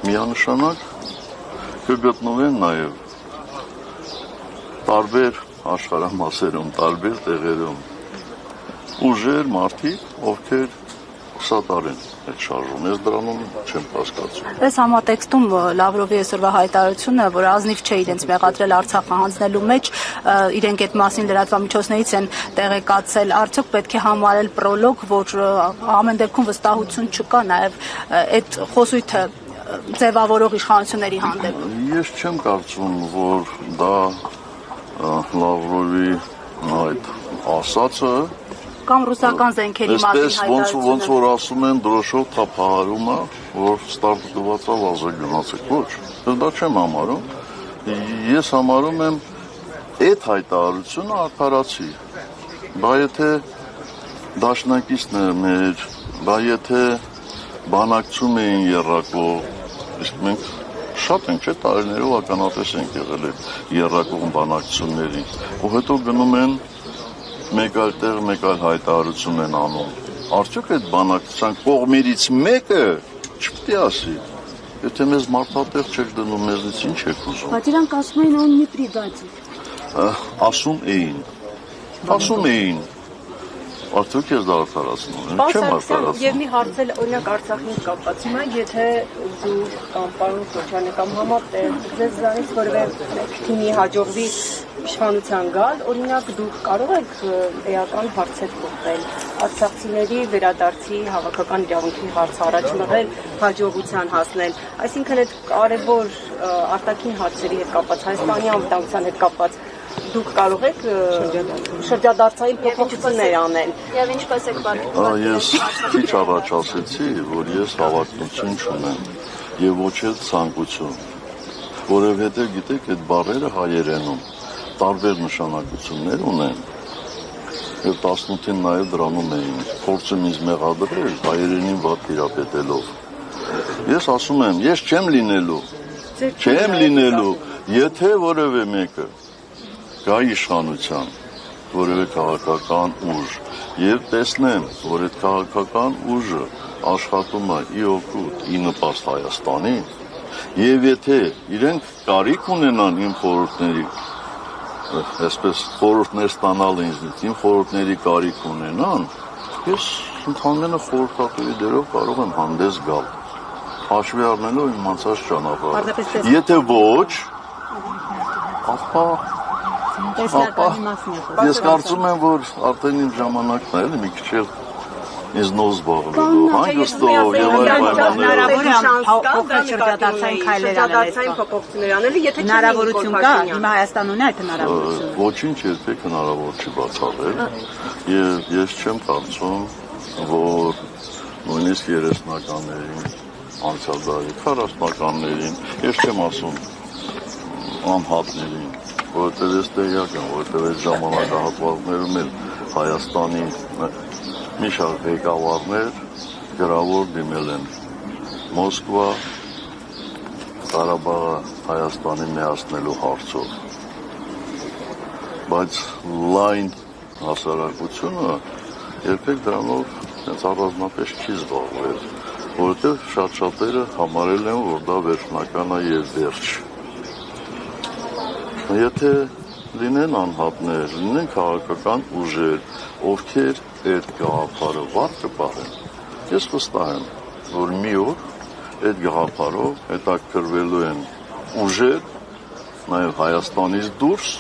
B: միանշանակ կգտնվեն նաև տարբեր աշխարհամասերում, տարբեր տեղերում ուժեր, մարդիկ, ովքեր կսատարեն այդ շարժում։ Ես դրանում չեմ կասկածում։
A: Այս համատեքստում Լավրովի այսօրվա հայտարարությունը, որ ազնիվ չէ իրենց մեղադրել Արցախը հանձնելու մեջ, իրենք այդ մասին լրատվամիջոցներից են տեղեկացել, արդյոք պետք է համարել պրոլոգ, որ ամեն դեպքում վստահություն չկա նաև այդ խոսույթը ձևավորող իշխանությունների հանդեպ։
B: Ես չեմ կարծում, որ դա Լավրովի այդ ասածը
A: կամ ռուսական զենքերի մասին հայտարարությունը։
B: Ոնց որ ասում են դրոշով թափահարումը, որ ստարտված ավազը գնացեք, ոչ։ Դա չեմ համարում։ Ես համարում եմ այդ հայտարարությունը արդարացի։ Բա եթե դաշնակիցն է մեր, բա եթե բանակցում էին երրակող, իսկ մենք շատ ենք, չէ, տարիներով ականատես ենք եղել այդ երրակող բանակցությունների, ու հետո գնում են մեկ այլ տեղ, մեկ այլ հայտարարություն են անում։ Արդյոք այդ բանակցության կողմերից մեկը չպետք է ասի, եթե մեզ մարդատեղ չեք դնում, մեզնից ինչ եք ուզում։
D: Բայց իրանք ասում էին, он не предатель։
B: Ասում էին։ Արդյոք ես դա արդարացնում եմ, չեմ արդարացնում։
H: Եվ մի հարց էլ օրինակ Արցախին կապված։ Հիմա եթե դու կամ պարոն Քոչարյանը կամ համատեղ ձեզ զանից որևէ թիմի հաջողվի իշխանության գալ, օրինակ դուք կարող եք էական հարցեր փոխել, արցախցիների վերադարձի հավաքական իրավունքի հարցը առաջ մղել, հաջողության հասնել, այսինքն այդ կարևոր արտաքին հարցերի հետ կապված, Հայաստանի անվտանգության հետ կապված դուք կարող եք շրջադարձային փոփոխություններ անել։
G: Եվ ինչպես եք պատկերացնում։
B: Ես քիչ առաջ ասեցի, որ ես հավակնություն չունեմ եւ ոչ էլ ցանկություն, որովհետեւ գիտեք, այդ բառերը հայերենում տարբեր նշանակություններ ունեն։ Եվ 18-ին նաև դրանում էին փորձում ինձ մեղադրել հայերենին վատ տիրապետելով։ Ես ասում եմ, ես չեմ լինելու, եթե որևէ մեկը գա իշխանության, որևէ քաղաքական ուժ, եւ տեսնեմ, որ այդ քաղաքական ուժը աշխատում է ի օգուտ, ի նպաստ Հայաստանի, եւ եթե իրենք կարիք ունենան իմ խորհուրդների, այսպես խորհուրդներ ստանալ ինձնից, իմ խորհուրդների կարիք ունենան, ես ընդհանրապես խորհրդատուի դերով կարող եմ հանդես գալ, հաշվի առնելով իմ անցած ճանապարհը։ Եթե ոչ, ապա ես կարծում եմ, որ արդեն իմ ժամանակն է, էլի մի քիչ էլ ինձ նոր զբաղվելու, հանգստով եւ այլ
E: պայմաններով հնարավորություն կա, հիմա Հայաստան ունի այդ հնարավորությունը։
B: Ոչինչ երբեք հնարավոր չի բացառել եւ ես չեմ կարծում, որ նույնիսկ 30-ականներին, անցյալ դարի 40-ականներին, ես չեմ ասում անհատներին, որովհետև ես տեղյակ եմ, որովհետև այդ ժամանակահատվածներում էլ Հայաստանի մի շարք ղեկավարներ գրավոր դիմել են Մոսկվա, Ղարաբաղը Հայաստանի միացնելու հարցով, բայց լայն հասարակությունը երբեք դրանով հենց առանձնապես չի զբաղվել, որովհետև շատ-շատերը համարել են, որ դա վերջնական է եւ վերջ։ Եթե լինեն անհատներ, լինեն քաղաքական ուժեր, ովքեր այդ գաղափարը վար կպահեն։ Ես վստահ եմ, որ մի օր այդ գաղափարով հետաքրքրվելու են ուժեր, նաև Հայաստանից դուրս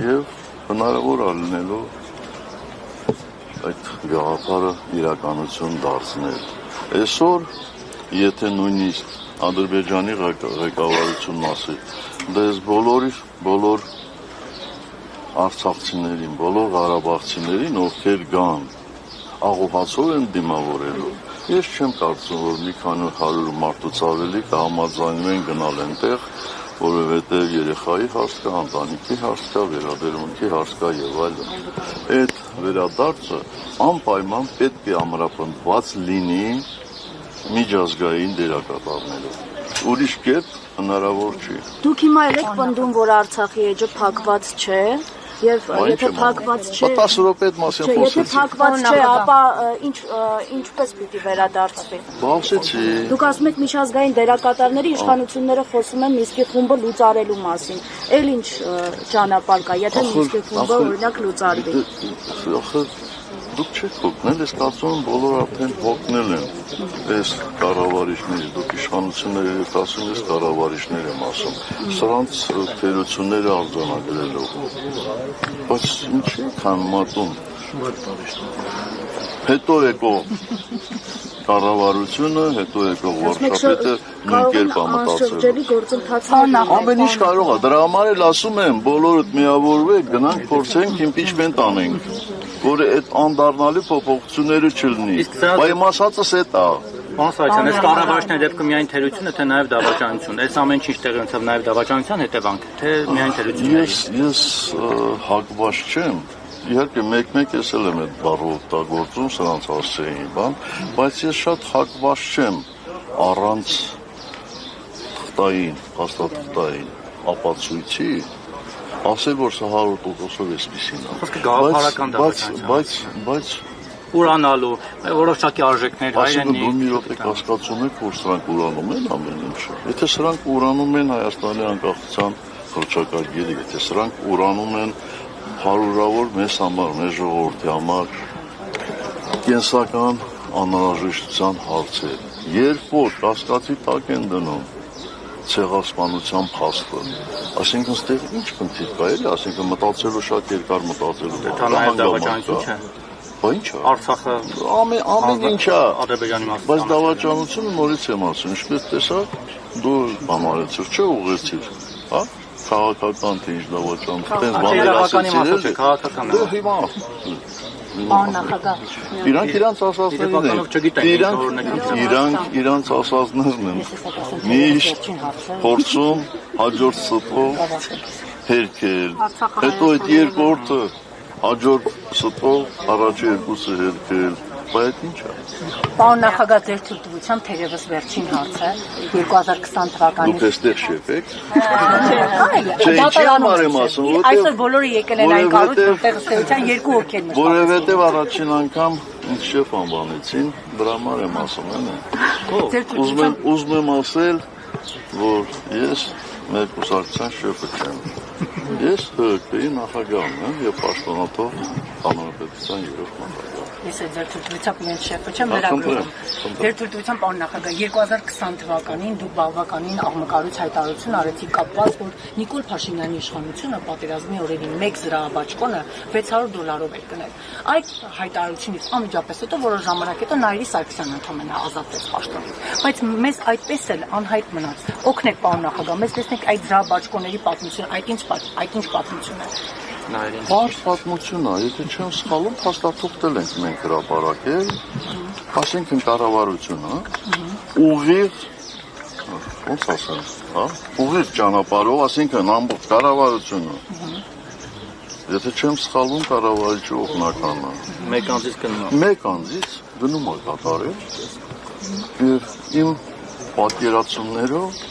B: եւ հնարավոր է լինելու այդ գաղափարը իրականություն դարձնել։ Այսօր, եթե նույնիսկ Ադրբեջանի ղեկավարությունն ասի, դա ես բոլոր արցախցիներին, բոլոր ղարաբաղցիներին, ովքեր գան, աղոհացով են դիմավորելու։ Ես չեմ կարծում, որ մի քանի 100 մարդուց ավելի կհամաձայնվեն գնալ այնտեղ, որովհետև երեխայի հարց կա, ընտանիքի հարց կա, վերաբերմունքի հարց կա եւ այլն։ Այդ վերադարձը անպայման պետք է ամրապնդված լինի միջազգային դերակատարներով։ Ուրիշ կերպ հնարավոր չի։
I: Դուք հիմա եք պնդում, որ Արցախի էջը փակված չէ, եւ եթե փակված չէ,
B: 10 րոպե այդ մասին խոսեցի։
I: Եթե փակված չէ, ապա ինչպես պիտի վերադարձվի։
B: Բացեցի։
I: Դուք ասում եք միջազգային դերակատարների իշխանությունները խոսում են Մինսկի խումբը լուծարելու մասին։ Էլ ինչ ճանապարհ կա, եթե Մինսկի խումբը օրինակ լուծարվի։
B: Դուք չեք հոգնել, ես կարծում եմ բոլոր արդեն հոգնել են այս կառավարիչների, դուք իշխանությունները եք ասում, ես կառավարիչներ եմ ասում, սրանց թերությունները արձանագրելով, բայց ինչի եք համեմատում, հետո եկող կառավարությունը, հետո եկող վարչապետը նույն կերպ մտածել։ Ամեն ինչ կարող է, դրա համար էլ ասում եմ, բոլորդ միավորվեք, գնանք փորձենք իմպիչմենտ անենք, որ այդ անդառնալի փոփոխությունները չլինի։ Բայց իմ ասածս էդ է։
C: Պարոն Սարգսյան, այս կառավարիչների դեպքում միայն թերությունը, թե նաև դավաճանություն։ Այս ամեն ինչ տեղի ունեցավ նաև դավաճանության հետևանք, թե միայն թերությունների։
B: Ես հակված չեմ։ Իհարկե մեկ-մեկ ես էլ եմ այդ բառը օգտագործում սրանց հասցեին, բայց ես շատ հակված չեմ առանց թղթային, հաստատային ապացույցի ասել, որ սա 100%-ով էսպիսին է։
C: Խոսքը գաղափարական դավաճանություն։
B: Բայց
C: ուրանալու, որոշակի արժեքներ հայրենի։
B: Դու մի րոպե կասկածում եք, որ սրանք ուրանում են ամեն ինչը։ Եթե սրանք ուրանում են Հայաստանի անկախության հռչակագիրը, եթե սրանք ուրանում են հարյուրավոր մեզ համար, մեր ժողովրդի համար կենսական անհրաժեշտության հարցեր, երբ որ կասկածի տակ են դնում ցեղասպանության փաստը, այսինքն ստեղ ինչ խնդիր կա էլի, այսինքն մտածելու շատ երկար մտածելու։
C: Դա նաև դավաճանություն չէ։
B: Բա ի՞նչ է։
C: Արցախը
B: ամեն ինչ է։
C: Ադրբեջանի մասը։
B: Բայց դավաճանությունը նորից եմ ասում, ինչպես տեսակ, դու համարեցիր, չէ՞ ուղեցիր, հա։ Քաղաքական թե ինչ դավաճանություն, տենց բաներ ասեցիր,
C: քաղաքական
B: դե հիմա Իրանք իրանց ասածներն են, իրանք ասածներն են, միշտ փորձում հաջորդ ստով հերքել, հետո այդ երկրորդը հաջորդ ստով առաջի երկուսը հերքել, բայց ինչ է։
D: Պարոն նախագահ, ձեր թույլտվությամբ թերևս վերջին հարցը 2020 թվականին։
B: Դուք էստեղ շեֆ եք։
D: Չէ,
B: դատարանում եմ ասում, որտեղ
D: այսօր բոլորը եկել են այն կառույց, որտեղ ըստ էության երկու հոգի են մշտապես։
B: Որովհետև առաջին անգամ ինձ շեֆ անվանեցին, դրա համար եմ ասում, ուզում եմ ասել, որ ես մեր կուսակցության շեֆը չեմ։ Ես ՀԿ-ի նախագահն եմ եւ պաշտոնատար հանրապետության երրորդ նախագահ։
D: Ես ձեր թույլտվությամբ իրենց շեֆը չեմ լրագրում։ Ձեր թույլտվությամբ պարոն նախագահ 2020 թվականին դուք բավականին աղմկարույց հայտարարություն արեցիք կապված, որ Նիկոլ Փաշինյանի իշխանությունը պատերազմի օրերին 1 զրահաբաճկոնը $600 էր գնել։ Այդ հայտարարությունից անմիջապես հետո որոշ ժամանակ հետո Նայիրի Սարգսյանը ընդհանրապես ազատվեց պաշտոնից։ Բայց մեզ այդպես էլ անհայտ մնաց։ Օգնեք պարոն նախագահ, մեզ տեսնենք այդ զրահաբաճկոնների պատմությունը, այդ ինչ պատմություն է։
B: Բարդ պատմություն է, եթե չեմ սխալվում, փաստաթուղթել ենք մենք հրապարակել, ասենք կառավարությունը ուղիղ, ոնց ասեմ, հա, ուղիղ ճանապարհով, ասինքն ամբողջ կառավարությունը, եթե չեմ սխալվում, կառավարիչի օգնականը,
C: մեկ անձից
B: գնում է կատարել, եւ իմ պատկերացումներով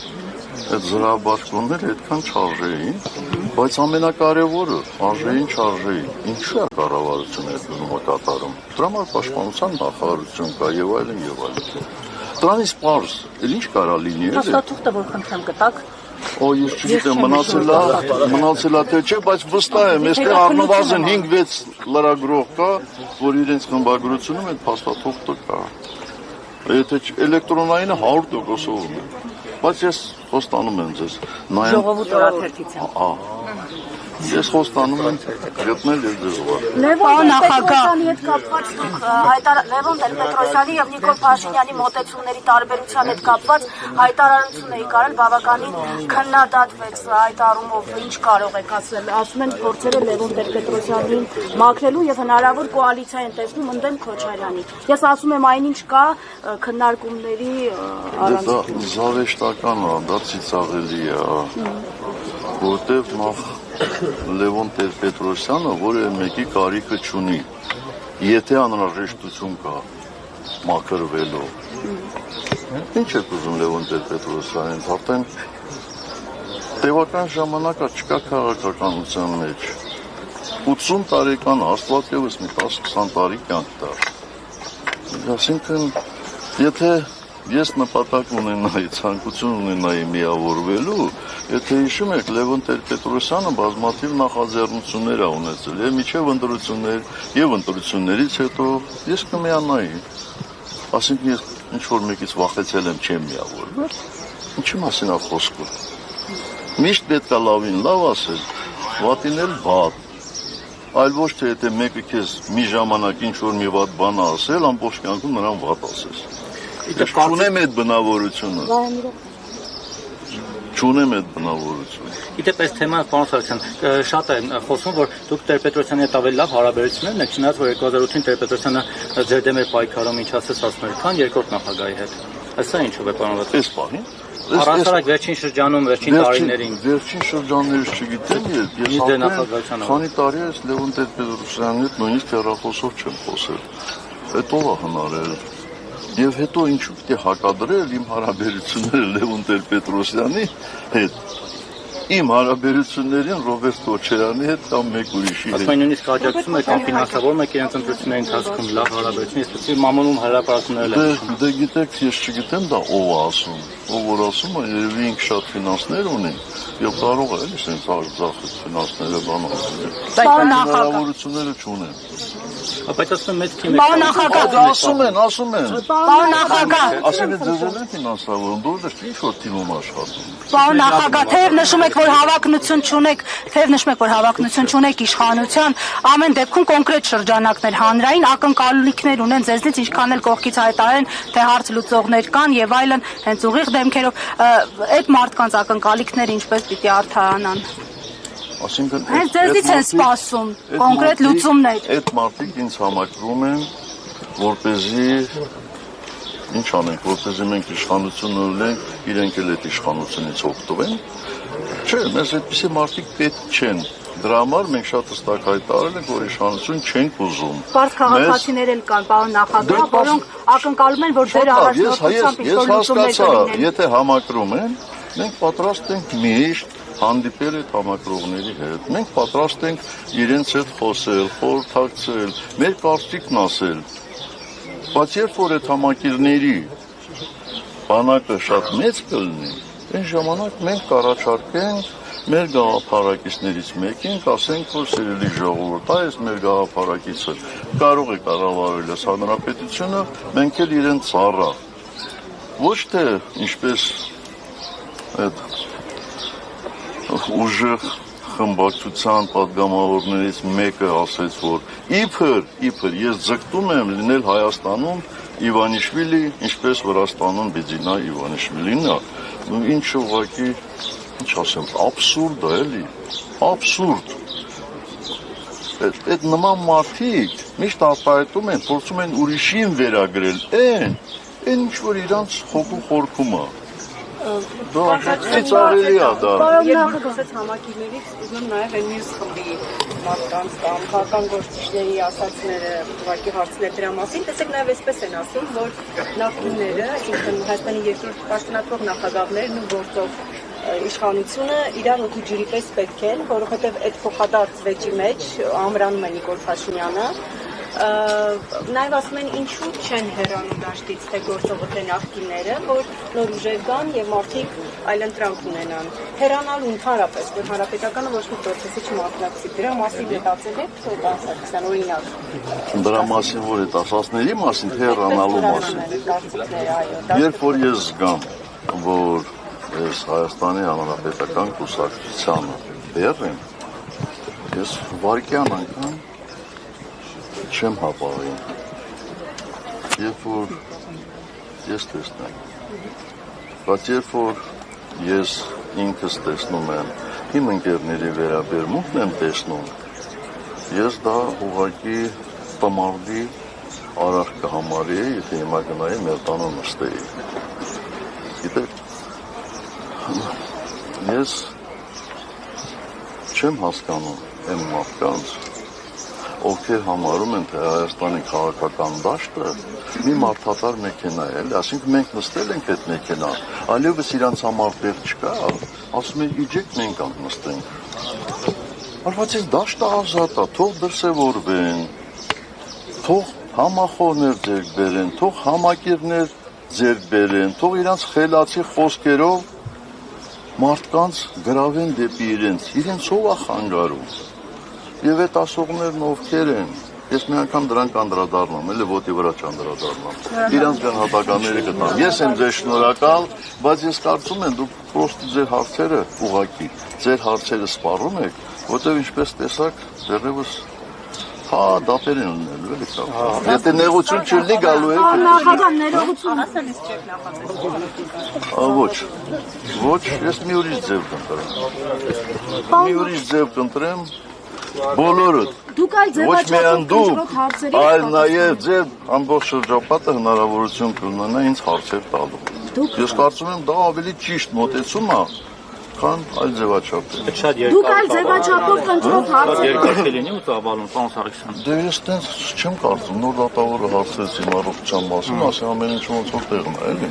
B: այդ զրահաբաճկոնները այդքան չարժեին, բայց ամենակարևորը արժեին չարժեին։ Ինչու է կառավարությունը այդ գնումը կատարում։ Դրա համար պաշտպանության նախարարություն կա եւ այլն եւ այլն։ Դրանից պարզ, էլ ինչ կարա լինի։
D: Հաստատուղթը որ խնդրեմ գտակ։
B: Օ, ես չգիտեմ, մնացել է թե չէ, բայց վստահ եմ, այստեղ առնվազն 5-6 լրագրող կա, որ իրենց խմբագրությունում այդ փաստաթուղթը կա։ Եթե էլեկտրոնայինը 100% է, բայց ես խոստանում եմ ձեզ, նայեմ։
D: Ժողովուրդ օրաթերթից եմ։
B: Ես խոստանում եմ գտնել եւ ձեզ ուղղել։
I: Լևոն Տեր-Պետրոսյանի հետ կապված դուք Լևոն Տեր-Պետրոսյանի եւ Նիկոլ Փաշինյանի մոտեցումների տարբերության հետ կապված հայտարարություն էի կարել, բավականին քննադատվեց այդ առումով, ինչ կարող եք ասել։ Ասում են փորձերը Լևոն Տեր-Պետրոսյանին մաքրելու եւ հնարավոր կոալիցիա են տեսնում ընդդեմ Քոչարյանի։ Ես ասում եմ այնինչ կա քննարկումների
B: Դա զավեշտական է, դա ծիծաղելի է, որտեվ նախ Լևոն Տեր-Պետրոսյանը որևէ մեկի կարիքը չունի, եթե անհրաժեշտություն կա մաքրվելու։ Ինչ եք ուզում Լևոն Տեր-Պետրոսյանից, արդեն տևական ժամանակա չկա քաղաքականության մեջ։ 80 տարեկան Աստված ևս մի 10-20 տարի կյանք տար։ Այսինքն, եթե ես նպատակ ունենայի, ցանկություն ունենայի միավորվելու, եթե հիշում եք, Լևոն Տեր-Պետրոսյանը բազմաթիվ նախաձեռնություններ է ունեցել, եւ միջև ընտրություններ, եւ ընտրություններից հետո ես կմիանայի։ Ասենք ես ինչ-որ մեկից վախեցել եմ, չեմ միավորվել։ Ինչի մասին է խոսքը։ Միշտ պետք է լավին լավ ասել, վատին էլ վատ։ Այլ ոչ թե եթե մեկը քեզ մի ժամանակ ինչ-որ մի վատ բան ասել, ամբողջ կյանքում նրան վատ ասես։ Չունեմ այդ բնավորությունը։ Չունեմ այդ բնավորությունը։
C: Իդեպ այս թեման, պարոն Սարգսյան, շատ է խոսում, որ դուք Տեր-Պետրոսյանի հետ ավելի լավ հարաբերություններ եք, չնայած որ 2008-ին Տեր-Պետրոսյանը ձեր դեմ էր պայքարում, ինչ ասես ասում էր, քան երկրորդ նախագահի հետ։ Սա ինչով է պարոնված։
B: Այս պահին։
C: Առասարակ վերջին շրջանում, վերջին տարիներին։
B: Վերջին շրջաններից չգիտեմ, ես արդեն քանի տարի է Լևոն Տեր-Պետրոսյանի հետ նույնիսկ հեռախոսով չեմ խոսել։ Այդ ով է հնարել։ Եվ հետո ինչու պետք է հակադրել իմ հարաբերությունները Լևոն Տեր-Պետրոսյանի հետ։ Իմ հարաբերություններին Ռոբերտ Քոչարյանի հետ կամ մեկ ուրիշի հետ։
C: Ասում նույնիսկ աջակցում եք կամ ֆինանսավորում եք իրենց ընտրությունների ընթացքում լավ հարաբերություն, այսպեսի մամուլում հրապարակումներ են։
B: Դե գիտեք, ես չգիտեմ դա ով է ասում։ Ով որ ասում է, երևի ինքը շատ ֆինանսներ ունի, եւ կարող է էլի sense արձախ ֆինանսները բան ասել։
A: Պարոն նախագահ,
B: հնարավորությունները չունեն։
C: Բայց ասում մեծ թիմ է։
A: Պարոն նախագահ,
B: ասում են։
A: Պարոն նախագահ,
B: Ասում են ձեզ են ֆինանսավորում, դուրս ինչ որ թիմում աշխատում։
A: Պարոն նախագահ, թեև նշում եք, որ հավակնություն չունեք իշխանության, ամեն դեպքում կոնկրետ շրջանակներ հանրային ակնկալիքներ ունեն ձեզնից, ինչքան էլ կողքից հայտարարեն, թե հարց լուծողներ կան եւ այլն, հենց ուղիղ դեմքերով, այդ մարդկանց ակնկալիքները ինչպես պիտի արդարանան։
B: Այսինքն
A: հենց ձեզնից են սպասում կոնկրետ լուծումներ։
B: Այդ մարդիկ ինձ համակրում են, որպեսզի ինչ անենք, որպեսզի մենք իշխանություն ունենք, իրենք էլ այդ իշխանությունից օգտվեն։ Չէ, մեզ այդպիսի մարդիկ պետք չեն։ Դրա համար մենք շատ հստակ հայտարարել ենք, որ իշխանություն չենք ուզում։
D: Պարզ քաղաքացիներ էլ կան, պարոն նախագահ, որոնք ակնկալում են, որ ձեր առաջնորդությամբ
B: Ես հասկացա, եթե համակրում են, մենք պատրաստ ենք միշտ հանդիպել այդ համակրողների հետ։ Մենք պատրաստ ենք իրենց հետ խոսել, խորհրդակցել, մեր կարծիքն ասել։ Բայց երբ որ այդ համակիրների բանակը շատ մեծ կլինի, այն ժամանակ մենք կառաջարկենք մեր գաղափարակիցներից մեկին, ասենք, որ սիրելի ժողովուրդ, այս մեր գաղափարակիցը կարող է կառավարել այս հանրապետությունը, մենք էլ իրեն ծառա։ Ոչ թե ինչպես այդ ուժեղ խմբակցության պատգամավորներից մեկը ասեց, որ իբր ես ձգտում եմ լինել Հայաստանում Իվանիշվիլի, ինչպես Վրաստանում Բիձինա Իվանիշվիլին, ինչ ուղղակի, ինչ ասեմ, աբսուրդ է, էլի, աբսուրդ։ Այդ նման մարդիկ միշտ արտահայտում են, փորձում են ուրիշին վերագրել, այն ինչ որ իրանց հոգու խորքում է։ Դա ծիծաղելի է դա։
H: Երբ խոսեց համակիրներից, ուզում եմ նաև այն մյուս խմբի մարդկանց կամ քաղաքական գործիչների ասածները ուղղակի հարցնել դրա մասին։ Տեսեք, նաև այսպես են ասում, որ նախկինները, այսինքն Հայաստանի երկրորդ պաշտոնատվող նախագահներն ու գործող իշխանությունը իրար օդի ջրի պես պետք են, որովհետև այդ փոխադարձ վեճի մեջ ամրանում է Նիկոլ Փաշինյանը Նաև ասում են ինչու չեն հեռանում դաշտից թե գործողոտ են աղբյուրները, որ նոր ուժեր կան եւ մարդիկ այլընտրանք ունենան։ Հեռանալու ընդհանրապես, որ հանրապետականը ոչ մի process-ի չմատնացի։ Դրա մասին մտածել եք, թե դասական օրինակ։
B: Դրա մասին որ այդ ասածների մասին, թե հեռանալու մասին։ Երբ որ ես զգամ, որ ես Հայաստանի Հանրապետական կուսակցությանը բեր եմ, ես վարկյան անգամ չեմ հապաղի։ Երբ որ ես տեսնեմ, բայց երբ որ ես ինքս տեսնում եմ, իմ ընկերների վերաբերմունքն եմ տեսնում, ես դա ուղղակի տմարդի արարք կհամարեի, եթե հիմա գնայի մեր տանը նստեի։ Գիտեք, ես չեմ հասկանում այն մարդկանց, ովքեր համարում են, թե Հայաստանի քաղաքական դաշտը մի մարդատար մեքենա է, այսինքն մենք նստել ենք այդ մեքենա, այլևս իրանց համար տեղ չկա, ասում են իջեք մենք անք նստենք։ Բայց այս դաշտը ազատ է, թող դրսևորվեն, թող համախոհներ ձեռք բերեն, թող համակիրներ ձեռք բերեն, թող իրանց խելացի խոսքերով մարդկանց գրավեն դեպի իրենց ով է խանգարում։ Եվ այդ ասողներն ովքեր են, ես մի անգամ դրանք անդրադառնամ, էլի ոտի վրա չանդրադառնամ։ Իրանց գնահատականները գտամ։ Ես եմ ձեզ շնորհակալ, բայց ես կարծում եմ դուք պրոստը ձեր հարցերը ուղղակի, ձեր հարցերը սպառում եք, որտեղ ինչպես տեսակ դեռևս դատեր են ունենալու, էլի կա։ Եթե նեղություն չլինի գալու եք։
D: Նախագահ ներողություն։
H: Ասելիս չեք նախատեսում։
B: Ոչ, ես մի ուրիշ ձև կընտրեմ։ Մի ուրիշ ձև կընտրեմ, բոլորդ։
D: Դուք այլ ձևաչափով կնչրոք հարցերի եք
B: այլ նաև ձեր ամբողջ շրջապատը հնարավորություն կունենա ինձ հարցեր տալու։ Ես կարծում եմ դա ավելի ճիշտ մոտեցում է, քան այլ ձևաչափ։
D: Դուք այլ ձևաչափով կնչրոք հարցեր
C: Երկար կլինի ու ծավալուն, պարոն Սարգսյան։
B: Դե ես տենց չեմ կարծում, նոր դատավորը հարցրեց իմ առողջության մասին, ասի ամեն ինչ ոնց որ տեղն է, էլի։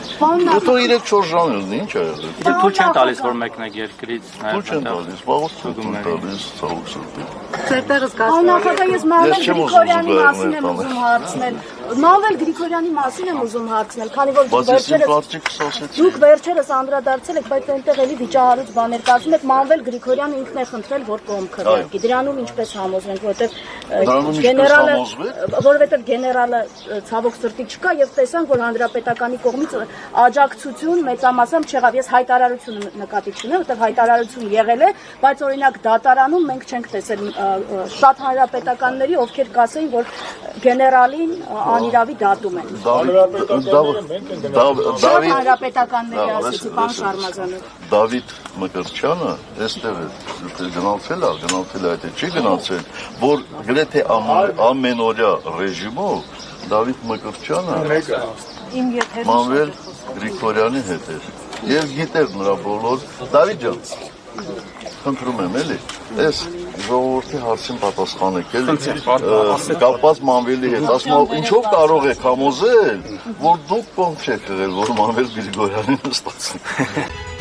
B: Հետո 3-4 ժամ ելնի, ինչ է եղել։
C: Դե թույլ չեն տալիս, որ մեկնեք երկրից,
B: Թույլ չեն տալիս, վաղուց թույլ տալիս, ցավոք սրտի։
D: Ձերտեղս կասում։ Նախագահ ես Մանվել Գրիգորյանի մասին եմ ուզում հարցնել, քանի որ դուք վերջերս անդրադարձել եք, բայց այնտեղ էլի վիճահարույց բաներ կարծում եք Մանվել Գրիգորյանը ինքն է խնդրել, որ կողմ քննարկի։ Դրանում ինչպես համոզվենք, որովհետև գեներալը ցավոք սրտի չկա եւ տեսանք, որ հանրապետականի կողմից աջակցություն մեծամասամբ չեղավ։ Ես հայտարարություն նկատի չունեմ, որովհետև հայտարարություն եղել է, բայց օրինակ դատարանում մենք չենք տեսել շատ հանրապետականների, ովքեր կասեին, որ գեներալին անիրավի դատում են։ Շատ հանրապետականների ասեցի, պարոն Շարմազանով։
B: Դավիթ Մկրտչյանը այստեղ է գնացել, այդ չի գնացել, որ գրեթե ամենօրյա ռեժիմով Դավիթ Մկրտչյանը Մանվել Գրիգորյանի հետ էր եւ գիտեր նրա բոլոր Դավիթ ջան, խնդրում եմ էլի, այս ժողովրդի հարցին պատասխանեք էլի, կապված Մանվելի հետ, ասում եմ ինչով կարող եք համոզել, որ դուք կողմ չեք եղել, որ Մանվել Գրիգորյանին ստացին։